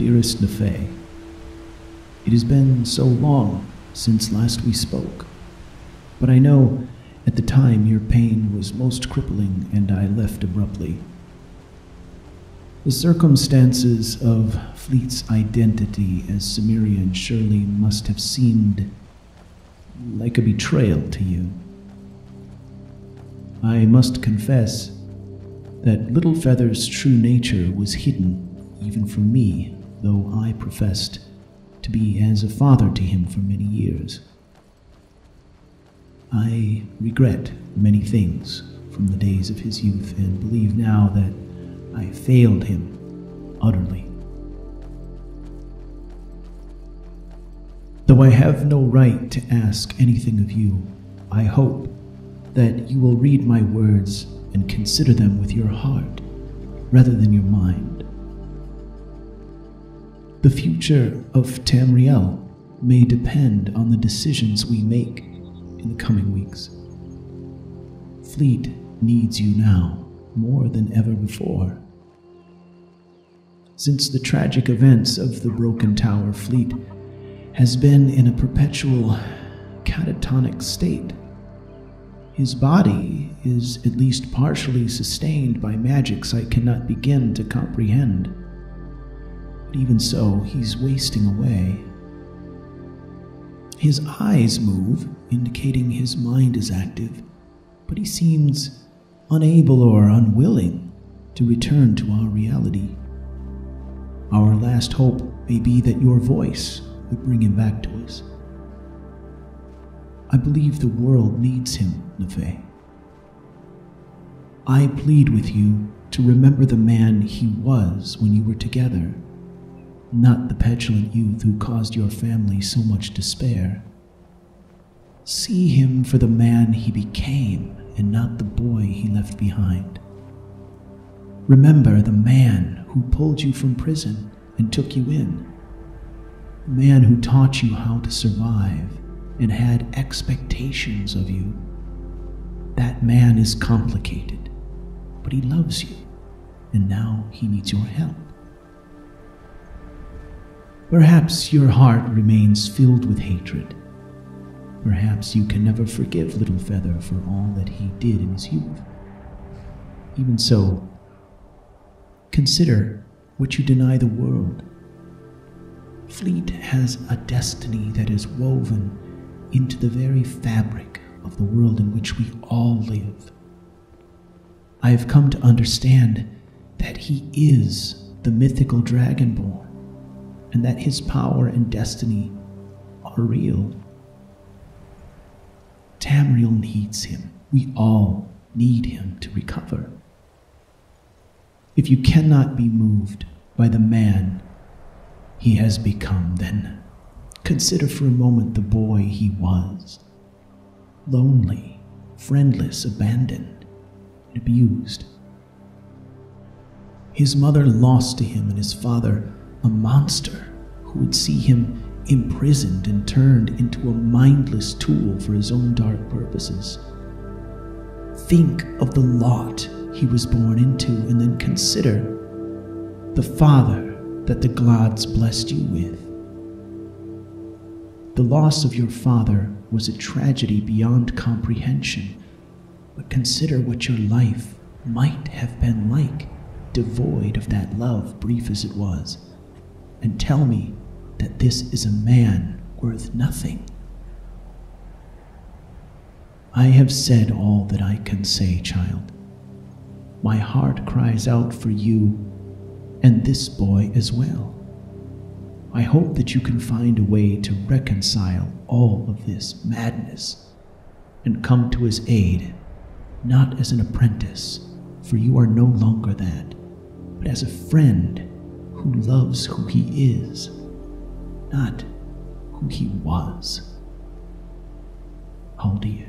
Dearest Nefay, it has been so long since last we spoke, but I know at the time your pain was most crippling and I left abruptly. The circumstances of Fleet's identity as Cimmerian surely must have seemed like a betrayal to you. I must confess that Little Feather's true nature was hidden even from me, though I professed to be as a father to him for many years. I regret many things from the days of his youth and believe now that I failed him utterly. Though I have no right to ask anything of you, I hope that you will read my words and consider them with your heart rather than your mind. The future of Tamriel may depend on the decisions we make in the coming weeks. Fleet needs you now more than ever before. Since the tragic events of the Broken Tower, Fleet has been in a perpetual catatonic state. His body is at least partially sustained by magics I cannot begin to comprehend. But even so, he's wasting away. His eyes move, indicating his mind is active, but he seems unable or unwilling to return to our reality. Our last hope may be that your voice would bring him back to us. I believe the world needs him, Nefay. I plead with you to remember the man he was when you were together, not the petulant youth who caused your family so much despair. See him for the man he became and not the boy he left behind. Remember the man who pulled you from prison and took you in, the man who taught you how to survive and had expectations of you. That man is complicated, but he loves you, and now he needs your help. Perhaps your heart remains filled with hatred. Perhaps you can never forgive Little Feather for all that he did in his youth. Even so, consider what you deny the world. Fleet has a destiny that is woven into the very fabric of the world in which we all live. I have come to understand that he is the mythical Dragonborn, and that his power and destiny are real. Tamriel needs him. We all need him to recover. If you cannot be moved by the man he has become, then consider for a moment the boy he was. Lonely, friendless, abandoned, and abused. His mother lost to him, and his father a monster who would see him imprisoned and turned into a mindless tool for his own dark purposes. Think of the lot he was born into, and then consider the father that the gods blessed you with. The loss of your father was a tragedy beyond comprehension, but consider what your life might have been like, devoid of that love, brief as it was, and tell me that this is a man worth nothing. I have said all that I can say, child. My heart cries out for you and this boy as well. I hope that you can find a way to reconcile all of this madness and come to his aid, not as an apprentice, for you are no longer that, but as a friend who loves who he is, not who he was. How old are you?